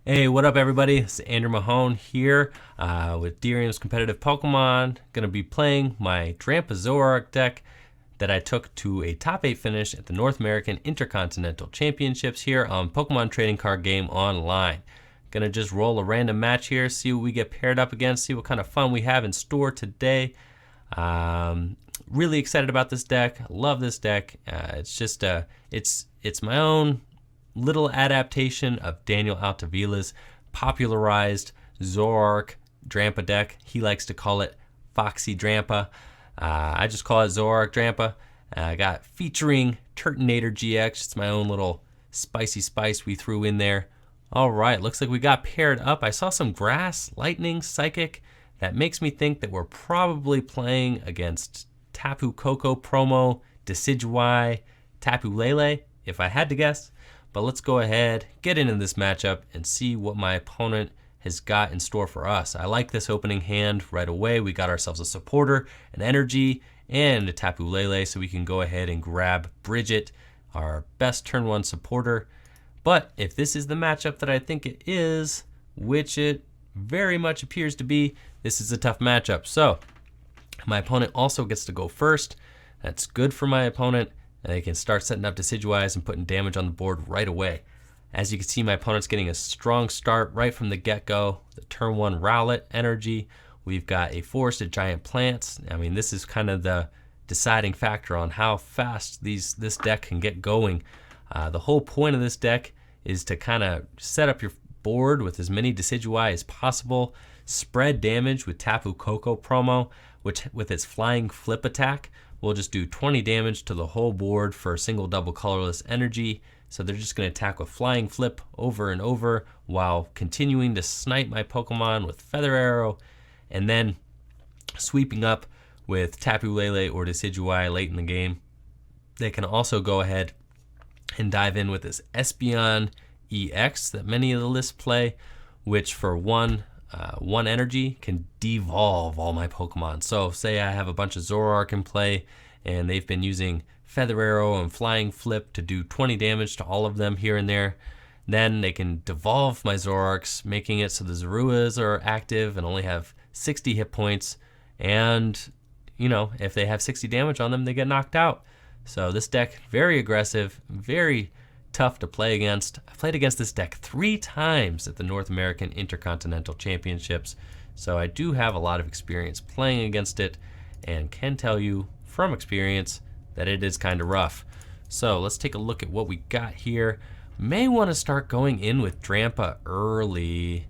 Hey, what up, everybody? It's Andrew Mahone here with Derium's competitive Pokemon. Gonna be playing my Drampa Zoroark deck that I took to a top 8 finish at the North American Intercontinental Championships here on Pokemon Trading Card Game Online. Gonna just roll a random match here, see what we get paired up against, see what kind of fun we have in store today. Really excited about this deck. Love this deck. It's my own little adaptation of Daniel Altavila's popularized Zoroark Drampa deck. He likes to call it Foxy Drampa. I just call it Zoroark Drampa. I got featuring Turtonator GX. It's my own little spicy spice we threw in there. All right, looks like we got paired up. I saw some grass, lightning, psychic. That makes me think that we're probably playing against Tapu Koko promo, Decidueye, Tapu Lele, if I had to guess. But let's go ahead, get into this matchup, and see what my opponent has got in store for us. I like this opening hand right away. We got ourselves a supporter, an energy, and a Tapu Lele, so we can go ahead and grab Bridget, our best turn 1 supporter. But if this is the matchup that I think it is, which it very much appears to be, this is a tough matchup. So my opponent also gets to go first. That's good for my opponent. And they can start setting up Decidueyes and putting damage on the board right away. As you can see, my opponent's getting a strong start right from the get-go. The turn 1 Rowlet energy. We've got a Forested Giant Plants. I mean, this is kind of the deciding factor on how fast this deck can get going. The whole point of this deck is to kind of set up your board with as many Decidueye as possible. Spread damage with Tapu Koko promo, which with its flying flip attack will just do 20 damage to the whole board for a single double colorless energy. So they're just going to attack with flying flip over and over while continuing to snipe my Pokemon with Feather Arrow, and then sweeping up with Tapu Lele or Decidueye late in the game. They can also go ahead and dive in with this Espeon EX that many of the lists play, which for one energy can devolve all my Pokemon. So say I have a bunch of Zoroark in play and they've been using Feather Arrow and Flying Flip to do 20 damage to all of them here and there. Then they can devolve my Zoroarks, making it so the Zoruas are active and only have 60 hit points. And, you know, if they have 60 damage on them, they get knocked out. So this deck, very aggressive, very tough to play against. I played against this deck 3 times at the North American Intercontinental Championships, so I do have a lot of experience playing against it and can tell you from experience that it is kind of rough. So let's take a look at what we got here. May want to start going in with Drampa early,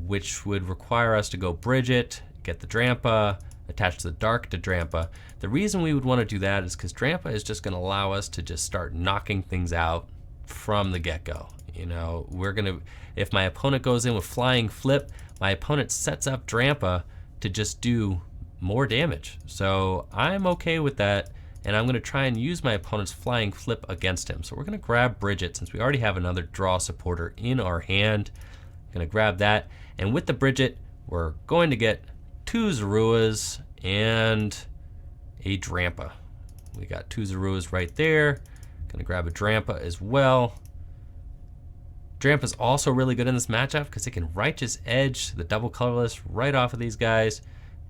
which would require us to go Bridget, get the Drampa, attach the Dark to Drampa. The reason we would want to do that is because Drampa is just going to allow us to just start knocking things out from the get-go. You know, if my opponent goes in with Flying Flip, my opponent sets up Drampa to just do more damage. So I'm okay with that, and I'm going to try and use my opponent's Flying Flip against him. So we're going to grab Bridget since we already have another draw supporter in our hand. I'm going to grab that, and with the Bridget, we're going to get 2 Zoruas and a Drampa. We got 2 Zoruas right there. Gonna grab a Drampa as well. Drampa's also really good in this matchup because it can Righteous Edge the double colorless right off of these guys.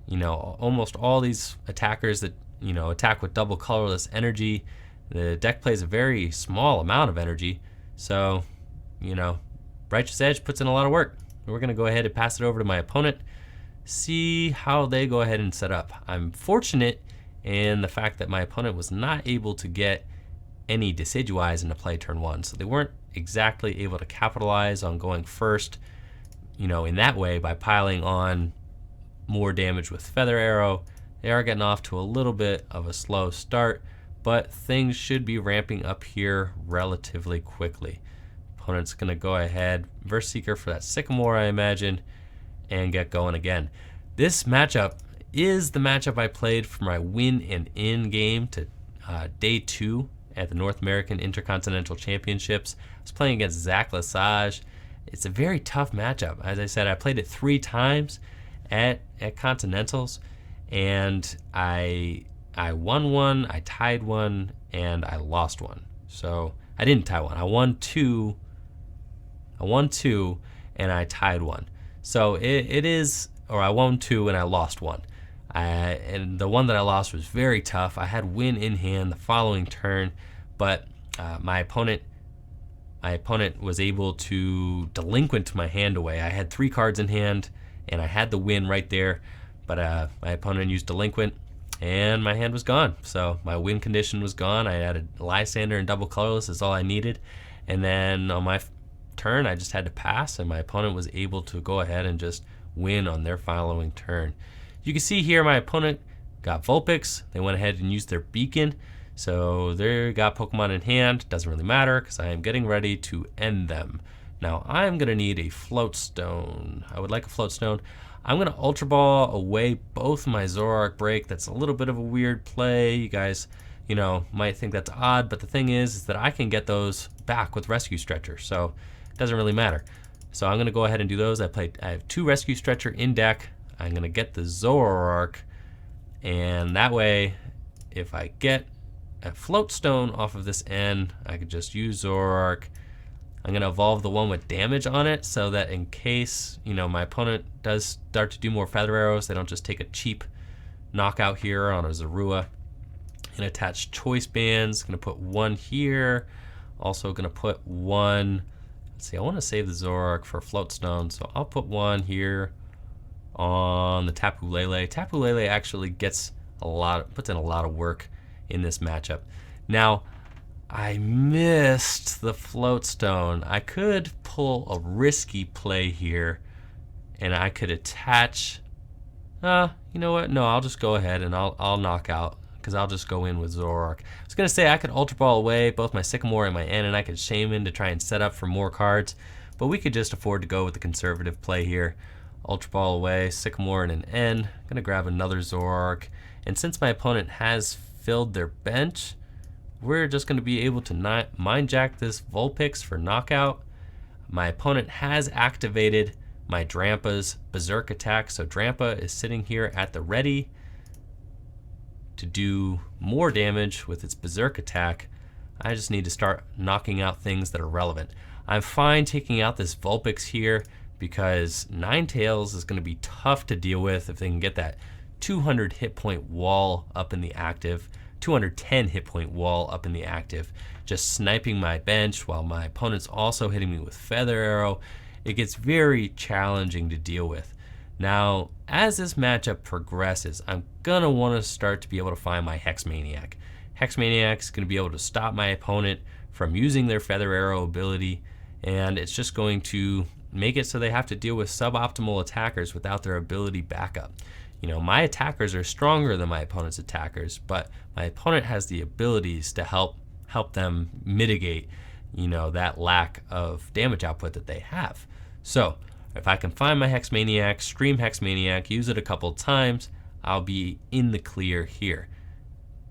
You know, almost all these attackers that, you know, attack with double colorless energy, the deck plays a very small amount of energy. So, you know, Righteous Edge puts in a lot of work. We're gonna go ahead and pass it over to my opponent, see how they go ahead and set up. I'm fortunate in the fact that my opponent was not able to get any Decidueyes into play turn 1, so they weren't exactly able to capitalize on going first, you know, in that way by piling on more damage with Feather Arrow. They are getting off to a little bit of a slow start, but things should be ramping up here relatively quickly. Opponent's gonna go ahead, Verse Seeker for that Sycamore, I imagine, and get going again. This matchup is the matchup I played for my win and in game to day 2 at the North American Intercontinental Championships. I was playing against Zach Lesage. It's a very tough matchup. As I said, I played it 3 times at Continentals, and I won 1, I tied 1, and I lost 1. So I didn't tie 1. I won 2. I won 2, and I tied 1. So it is, or I won 2 and I lost 1. And the one that I lost was very tough. I had win in hand the following turn, but my opponent was able to delinquent my hand away. I had 3 cards in hand, and I had the win right there, but my opponent used delinquent, and my hand was gone. So my win condition was gone. I had a Lysander and double colorless is all I needed, and then on my turn I just had to pass, and my opponent was able to go ahead and just win on their following turn. You can see here my opponent got Vulpix. They went ahead and used their beacon, so they got Pokemon in hand. Doesn't really matter because I am getting ready to end them. Now I'm gonna need a Float Stone. I would like a Float Stone. I'm gonna Ultra Ball away both my Zoroark break. That's a little bit of a weird play. You guys, might think that's odd, but the thing is that I can get those back with Rescue Stretcher, so it doesn't really matter. So I'm gonna go ahead and do those. I have 2 Rescue Stretcher in deck. I'm gonna get the Zoroark, and that way, if I get a Float Stone off of this end, I could just use Zoroark. I'm gonna evolve the one with damage on it, so that in case my opponent does start to do more Feather Arrows, they don't just take a cheap knockout here on a Zorua. And attach Choice Bands. Gonna put 1 here. Also gonna put 1. Let's see. I want to save the Zoroark for Float Stone, so I'll put 1 here on the Tapu Lele. Tapu Lele actually puts in a lot of work in this matchup. Now, I missed the Float Stone. I could pull a risky play here, and I could attach. You know what? No, I'll just go ahead and I'll knock out, because I'll just go in with Zoroark. I was gonna say I could Ultra Ball away both my Sycamore and my N, and I could Shaman to try and set up for more cards, but we could just afford to go with the conservative play here. Ultra Ball away, Sycamore and an N. I'm gonna grab another Zoroark, and since my opponent has filled their bench, we're just gonna be able to Mind Jack this Vulpix for knockout. My opponent has activated my Drampa's Berserk attack, so Drampa is sitting here at the ready to do more damage with its Berserk attack. I just need to start knocking out things that are relevant. I'm fine taking out this Vulpix here because Ninetales is going to be tough to deal with if they can get that 200 hit point wall up in the active, 210 hit point wall up in the active, just sniping my bench while my opponent's also hitting me with Feather Arrow. It gets very challenging to deal with. Now, as this matchup progresses, I'm going to want to start to be able to find my Hex Maniac. Hex Maniac is going to be able to stop my opponent from using their Feather Arrow ability, and it's just going to make it so they have to deal with suboptimal attackers without their ability backup. My attackers are stronger than my opponent's attackers, but my opponent has the abilities to help them mitigate, that lack of damage output that they have. So, if I can find my Hex Maniac, stream Hex Maniac, use it a couple times, I'll be in the clear here.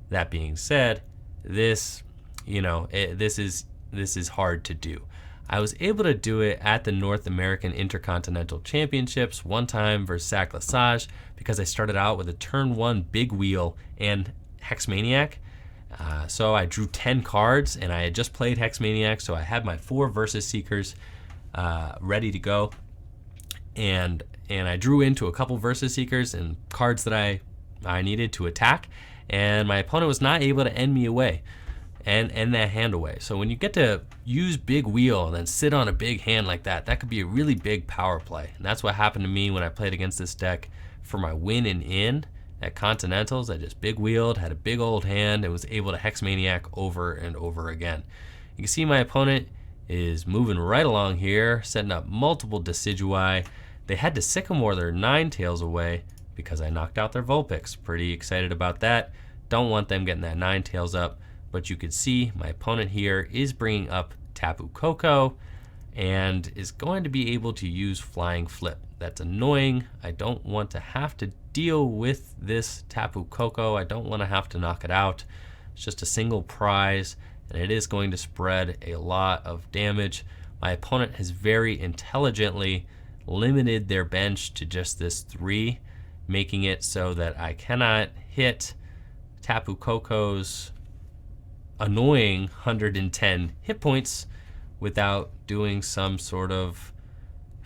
That being said, this is hard to do. I was able to do it at the North American Intercontinental Championships one time versus Sac Lesage because I started out with a turn 1 Big Wheel and Hex Maniac. So I drew 10 cards, and I had just played Hex Maniac, so I had my 4 Versus Seekers ready to go. And I drew into a couple Versus Seekers and cards that I needed to attack, and my opponent was not able to end me away and end that hand away. So when you get to use Big Wheel and then sit on a big hand like that, that could be a really big power play. And that's what happened to me when I played against this deck for my win and in at Continentals. I just Big Wheeled, had a big old hand, and was able to Hex Maniac over and over again. You can see my opponent is moving right along here, setting up multiple Decidueye. They had to Sycamore their Ninetales away because I knocked out their Vulpix. Pretty excited about that. Don't want them getting that Ninetales up, but you can see my opponent here is bringing up Tapu Koko and is going to be able to use Flying Flip. That's annoying. I don't want to have to deal with this Tapu Koko. I don't want to have to knock it out. It's just a single prize, and it is going to spread a lot of damage. My opponent has very intelligently limited their bench to just this 3, making it so that I cannot hit Tapu Koko's annoying 110 hit points without doing some sort of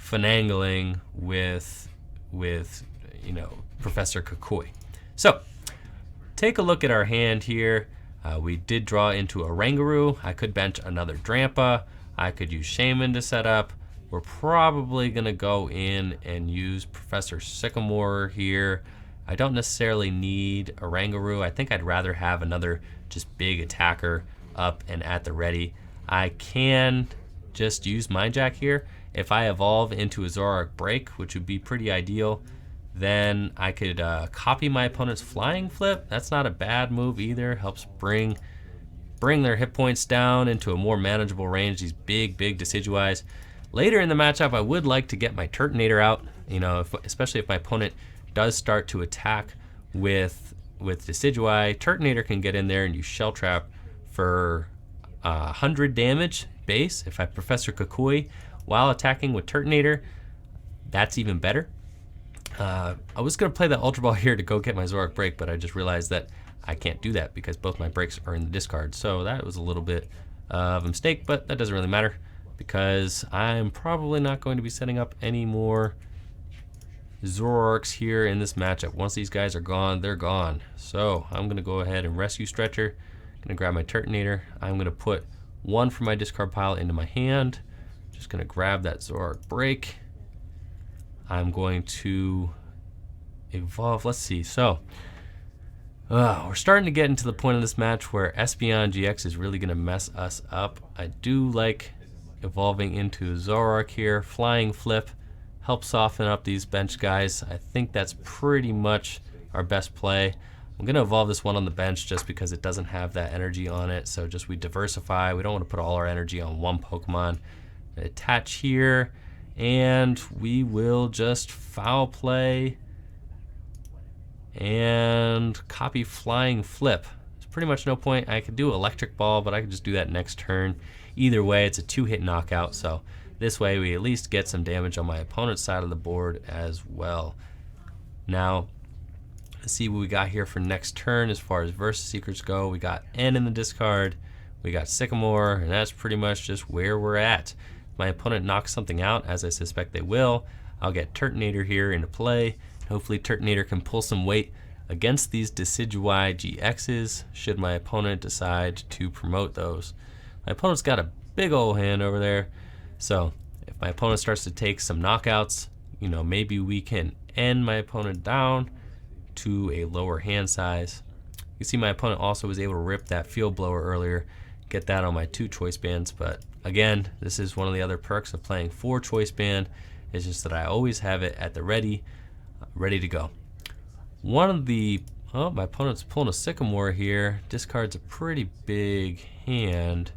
finagling with Professor Kukui. So take a look at our hand here. We did draw into a Rangaroo. I could bench another Drampa. I could use Shaman to set up. We're probably going to go in and use Professor Sycamore here. I don't necessarily need a Rangaroo. I think I'd rather have another just big attacker up and at the ready. I can just use Mind Jack here. If I evolve into a Zoroark Break, which would be pretty ideal, then I could copy my opponent's Flying Flip. That's not a bad move either. Helps bring their hit points down into a more manageable range, these big Decidueyes. Later in the matchup, I would like to get my Turtonator out, especially if my opponent does start to attack with Decidueye. Turtonator can get in there and use Shell Trap for 100 damage base. If I Professor Kukui while attacking with Turtonator, that's even better. I was going to play the Ultra Ball here to go get my Zoroark Break, but I just realized that I can't do that because both my breaks are in the discard. So that was a little bit of a mistake, but that doesn't really matter because I'm probably not going to be setting up any more Zoroarks here in this matchup. Once these guys are gone, they're gone. So I'm going to go ahead and Rescue Stretcher. I'm going to grab my Turtonator. I'm going to put one from my discard pile into my hand. Just going to grab that Zoroark Break. I'm going to evolve. Let's see. So we're starting to get into the point of this match where Espeon GX is really going to mess us up. I do like evolving into Zoroark here. Flying Flip helps soften up these bench guys. I think that's pretty much our best play. I'm going to evolve this one on the bench just because it doesn't have that energy on it. So just we diversify. We don't want to put all our energy on one Pokemon. Attach here, and we will just foul play and copy Flying Flip. There's pretty much no point. I could do Electric Ball, but I could just do that next turn. Either way, it's a 2-hit knockout, so this way we at least get some damage on my opponent's side of the board as well. Now, let's see what we got here for next turn as far as Versus Secrets go. We got N in the discard, we got Sycamore, and that's pretty much just where we're at. If my opponent knocks something out, as I suspect they will, I'll get Turtonator here into play. Hopefully Turtonator can pull some weight against these Decidueye GXs should my opponent decide to promote those. My opponent's got a big old hand over there, so if my opponent starts to take some knockouts, maybe we can end my opponent down to a lower hand size. You can see my opponent also was able to rip that Field Blower earlier, get that on my 2 Choice Bands, but again, this is one of the other perks of playing 4 Choice Band. It's just that I always have it at the ready to go. One of the, my opponent's pulling a Sycamore here. Discards a pretty big hand.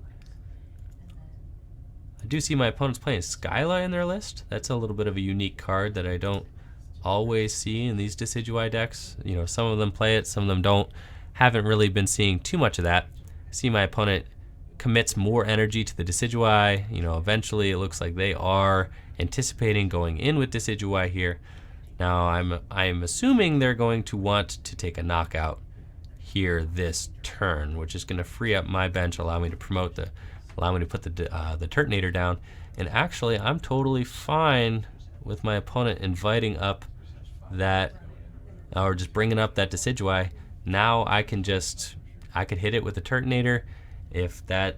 I do see my opponent's playing Skyla in their list. That's a little bit of a unique card that I don't always see in these Decidueye decks. Some of them play it, some of them don't. Haven't really been seeing too much of that. See my opponent commits more energy to the Decidueye. Eventually it looks like they are anticipating going in with Decidueye here. Now I'm assuming they're going to want to take a knockout here this turn, which is going to free up my bench, allow me to put the Turtonator down. And actually, I'm totally fine with my opponent inviting up that, or just bringing up that Decidueye. Now I could hit it with the Turtonator if that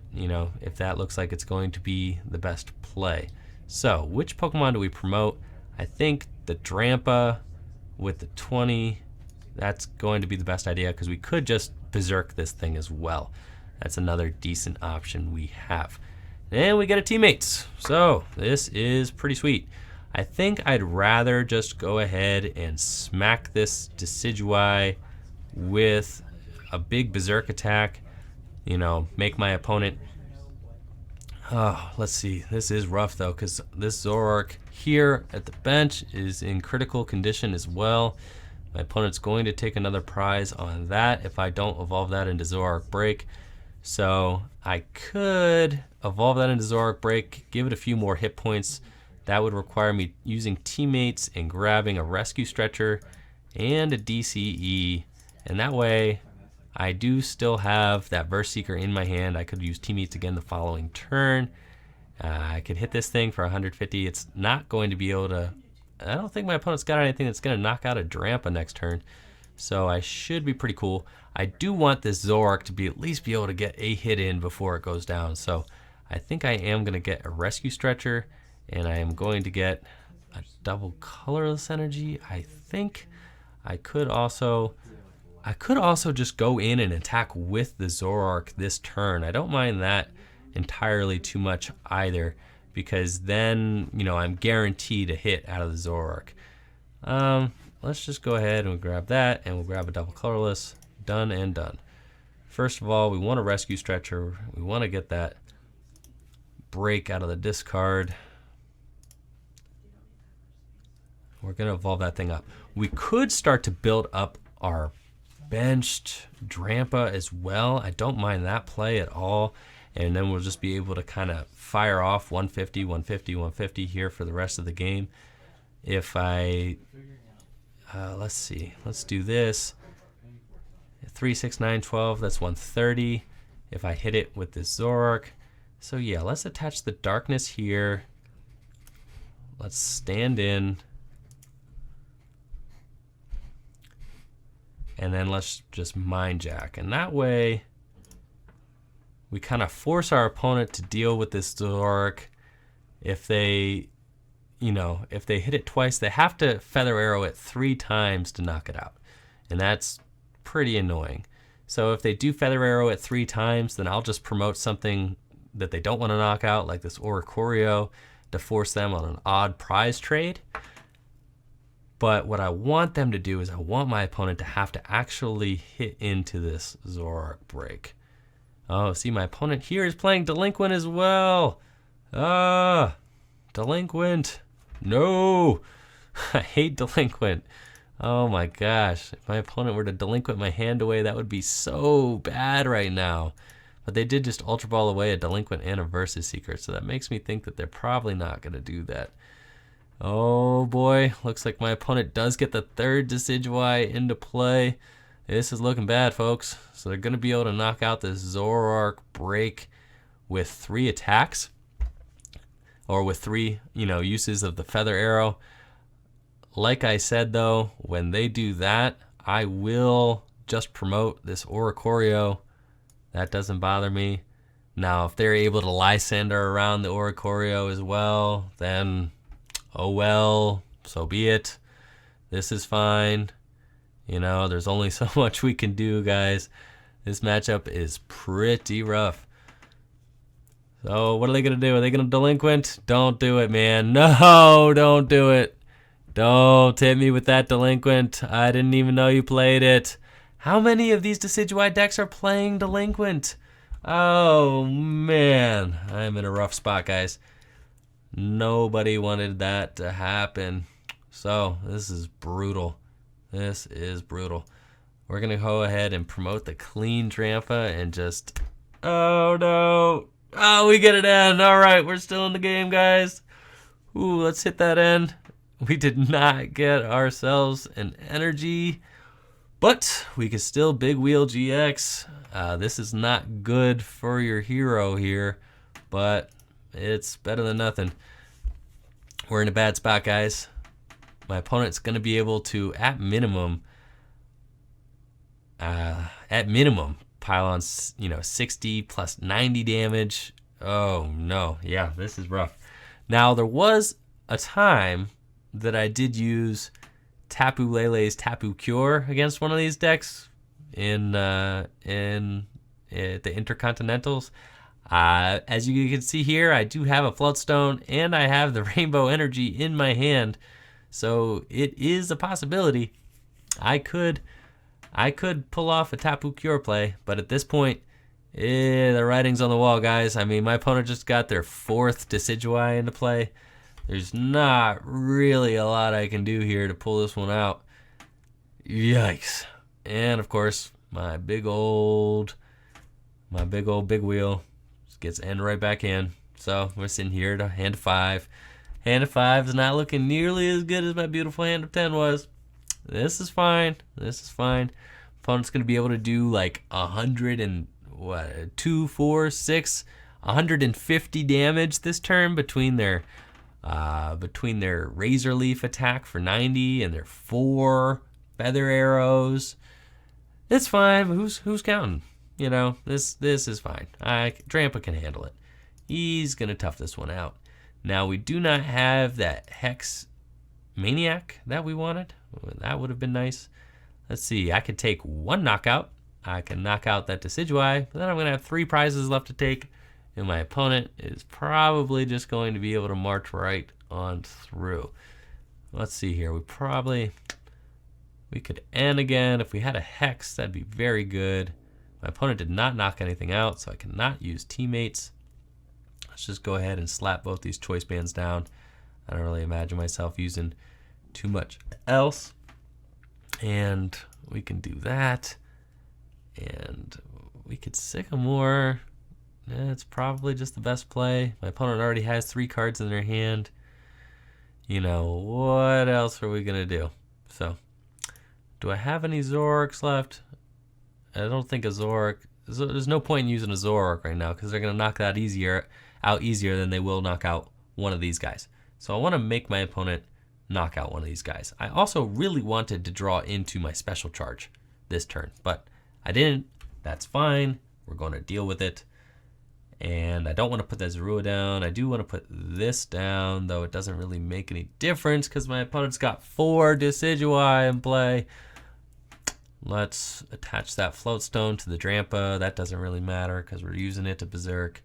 looks like it's going to be the best play. So which Pokemon do we promote? I think the Drampa with the 20, that's going to be the best idea because we could just Berserk this thing as well. That's another decent option we have. And we get a Teammates. So this is pretty sweet. I think I'd rather just go ahead and smack this Decidueye with a big Berserk attack. Make my opponent... Oh, let's see. This is rough though, because this Zoroark here at the bench is in critical condition as well. My opponent's going to take another prize on that if I don't evolve that into Zoroark Break. So I could evolve that into Zoroark Break, give it a few more hit points. That would require me using Teammates and grabbing a Rescue Stretcher and a DCE. And that way, I do still have that Verse Seeker in my hand. I could use Teammates again the following turn. I could hit this thing for 150. It's not going to be able to... I don't think my opponent's got anything that's going to knock out a Drampa next turn. So I should be pretty cool. I do want this Zoroark to be at least be able to get a hit in before it goes down. So I think I am going to get a Rescue Stretcher, and I am going to get a double colorless energy. I think I could also just go in and attack with the Zoroark this turn. I don't mind that entirely too much either, because then, you know, I'm guaranteed a hit out of the Zoroark. Let's just go ahead and grab that, and we'll grab a double colorless. Done and done. First of all, we want a Rescue Stretcher. We want to get that break out of the discard. We're going to evolve that thing up. We could start to build up our benched Drampa as well. I don't mind that play at all. And then we'll just be able to kind of fire off 150, 150, 150 here for the rest of the game. If I, let's see, let's do this. 3, 6, 9, 12, that's 130 if I hit it with this Zoroark. So yeah, let's attach the darkness here. Let's stand in. And then let's just Mind Jack. And that way, we kind of force our opponent to deal with this Zoroark. If they, you know, if they hit it twice, they have to Feather Arrow it 3 times to knock it out. And that's pretty annoying. So if they do Feather Arrow it 3 times, then I'll just promote something that they don't want to knock out, like this Oricorio, to force them on an odd prize trade. But what I want them to do is I want my opponent to have to actually hit into this Zoroark break. Oh, see, my opponent here is playing Delinquent as well. Delinquent. No. I hate Delinquent. Oh my gosh. If my opponent were to Delinquent my hand away, that would be so bad right now. But they did just Ultra Ball away a Delinquent and a Versus Seeker, so that makes me think that they're probably not going to do that. Oh boy, looks like my opponent does get the 3rd Decidueye into play. This is looking bad, folks. So they're going to be able to knock out this Zoroark break with 3 attacks, or with 3, you know, uses of the Feather Arrow. Like I said though, when they do that, I will just promote this Oricorio. That doesn't bother me. Now, if they're able to Lysander around the Oricorio as well, then oh well, so be it. This is fine. You know, there's only so much we can do, guys. This matchup is pretty rough. So what are they going to do? Are they going to Delinquent? Don't do it, man. No, don't do it. Don't hit me with that Delinquent. I didn't even know you played it. How many of these Decidueye decks are playing Delinquent? Oh, man. I'm in a rough spot, guys. Nobody wanted that to happen. So this is brutal. This is brutal. We're going to go ahead and promote the clean Drampa and just... Oh, no. Oh, we get it in. All right, we're still in the game, guys. Ooh, let's hit that end. We did not get ourselves an energy, but we can still Big Wheel GX. This is not good for your hero here, but it's better than nothing. We're in a bad spot, guys. My opponent's going to be able to, at minimum, pile on, you know, 60 plus 90 damage. Oh, no. Yeah, this is rough. Now, there was a time that I did use Tapu Lele's Tapu Cure against one of these decks in the Intercontinentals. As you can see here, I do have a Floodstone and I have the Rainbow Energy in my hand, so it is a possibility. I could pull off a Tapu Cure play, but at this point, the writing's on the wall, guys. I mean, my opponent just got their 4th Decidueye into play. There's not really a lot I can do here to pull this one out. Yikes. And of course, my big old big wheel just gets end right back in. So we're sitting here to hand of 5. Hand of 5 is not looking nearly as good as my beautiful hand of 10 was. This is fine. This is fine. Opponent's going to be able to do like 100 and what, 2, 4, 6 150 damage this turn between their Razor Leaf attack for 90 and their 4 Feather Arrows. It's fine. But who's counting? You know, this is fine. Drampa can handle it. He's gonna tough this one out. Now we do not have that Hex Maniac that we wanted. That would have been nice. Let's see. I could take 1 knockout. I can knock out that Decidueye, but then I'm gonna have 3 prizes left to take, and my opponent is probably just going to be able to march right on through. Let's see here. We could end again. If we had a Hex, that'd be very good. My opponent did not knock anything out, so I cannot use teammates. Let's just go ahead and slap both these choice bands down. I don't really imagine myself using too much else. And we can do that. And we could Sycamore. It's probably just the best play. My opponent already has 3 cards in their hand. You know, what else are we going to do? So, do I have any Zoroarks left? I don't think a Zoroark. There's no point in using a Zoroark right now because they're going to knock that out easier than they will knock out one of these guys. So I want to make my opponent knock out one of these guys. I also really wanted to draw into my special charge this turn, but I didn't. That's fine. We're going to deal with it. And I don't want to put that Zoroark down. I do want to put this down, though it doesn't really make any difference because my opponent's got 4 Decidueye in play. Let's attach that float stone to the Drampa. That doesn't really matter because we're using it to berserk.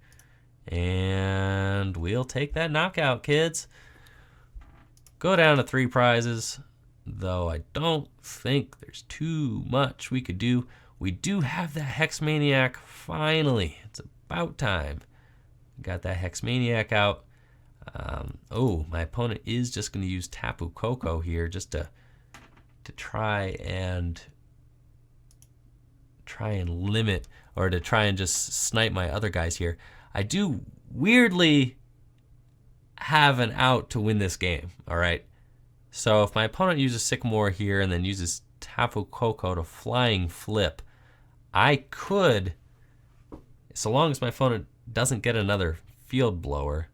And we'll take that knockout, kids. Go down to 3 prizes, though I don't think there's too much we could do. We do have that Hex Maniac finally. It's about time. Got that Hex Maniac out. Oh, my opponent is just going to use Tapu Koko here just to try and limit, or to try and just snipe my other guys here. I do weirdly have an out to win this game, all right? So if my opponent uses Sycamore here and then uses Tapu Koko to flying flip, I could, so long as my opponent doesn't get another Field Blower,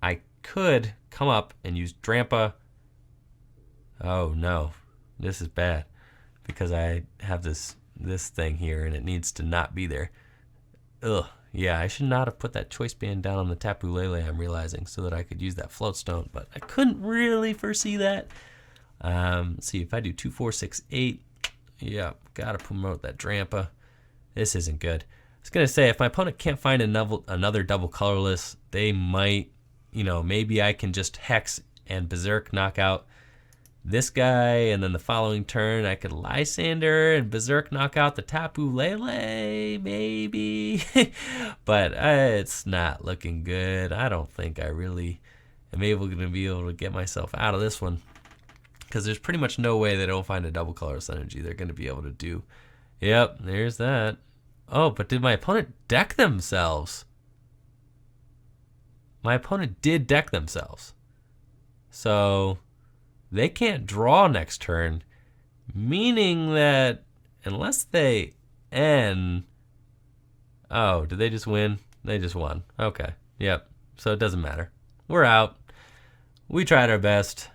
I could come up and use Drampa. Oh no, this is bad because I have this thing here and it needs to not be there. Ugh. Yeah, I should not have put that choice band down on the Tapu Lele, I'm realizing, so that I could use that float stone, but I couldn't really foresee that. Let's see, if I do 2, 4, 6, 8, yeah, gotta promote that Drampa. This isn't good. I was gonna say, if my opponent can't find another double colorless, they might, you know, maybe I can just Hex and Berserk knock out this guy, and then the following turn I could Lysander and Berserk knock out the Tapu Lele, maybe. But it's not looking good. I don't think I really am going to be able to get myself out of this one, because there's pretty much no way they don't find a double colorless energy they're going to be able to do. Yep, there's that. Oh, but did my opponent deck themselves? My opponent did deck themselves. So they can't draw next turn, meaning that unless they end... Oh, did they just win? They just won. Okay, yep. So it doesn't matter. We're out. We tried our best.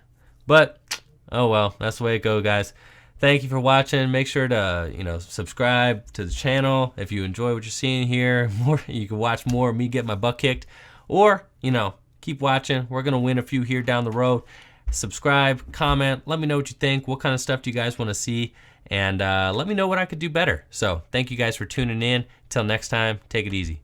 But, oh well, that's the way it goes, guys. Thank you for watching. Make sure to, subscribe to the channel if you enjoy what you're seeing here. You can watch more of me get my butt kicked. Or, keep watching. We're going to win a few here down the road. Subscribe, comment, let me know what you think. What kind of stuff do you guys want to see? And let me know what I could do better. So thank you guys for tuning in. Until next time, take it easy.